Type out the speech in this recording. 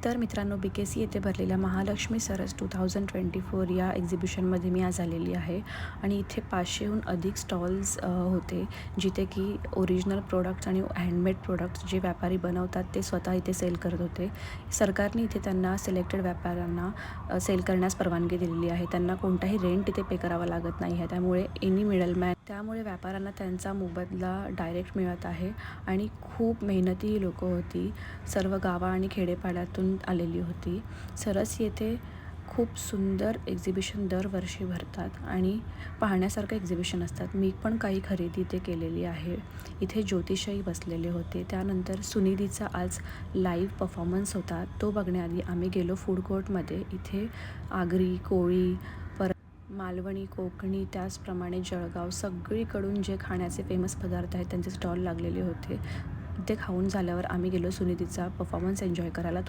तर मित्रांनो, BKC येथे भरलेल्या महालक्ष्मी सरस 2024 या एक्झिबिशनमध्ये मी आज आलेली आहे आणि इथे 500हून अधिक स्टॉल्स होते, जिथे की ओरिजिनल प्रोडक्ट्स आणि हँडमेड प्रोडक्ट्स जे व्यापारी बनवतात ते स्वतः इथे सेल करत होते. सरकारने इथे त्यांना सिलेक्टेड व्यापाऱ्यांना सेल करण्यास परवानगी दिलेली आहे. त्यांना कोणताही रेंट इथे पे करावा लागत नाही आहे. त्यामुळे एनी मिडलमॅन, त्यामुळे व्यापाऱ्यांना त्यांचा मोबदला डायरेक्ट मिळत आहे आणि खूप मेहनती लोकं होती. सर्व गावा आणि खेडेपाड्यातून आलेली होती. सरस येथे खूप सुंदर एक्झिबिशन दरवर्षी भरतात आणि पाहण्यासारखं एक्झिबिशन असतात. मी पण काही खरेदी इथे केलेली आहे. इथे ज्योतिषही बसलेले होते. त्यानंतर सुनिधीचा आज लाईव्ह परफॉर्मन्स होता. तो बघण्याआधी आम्ही गेलो फूड कोर्टमध्ये. इथे आगरी, कोळी, मालवणी, कोकणी, त्याचप्रमाणे जळगाव सगळीकडून जे खाण्याचे फेमस पदार्थ आहेत त्यांचे स्टॉल लागलेले होते. ते खाऊन झाल्यावर आम्ही गेलो सुनिधीचा परफॉर्मन्स एन्जॉय करायला.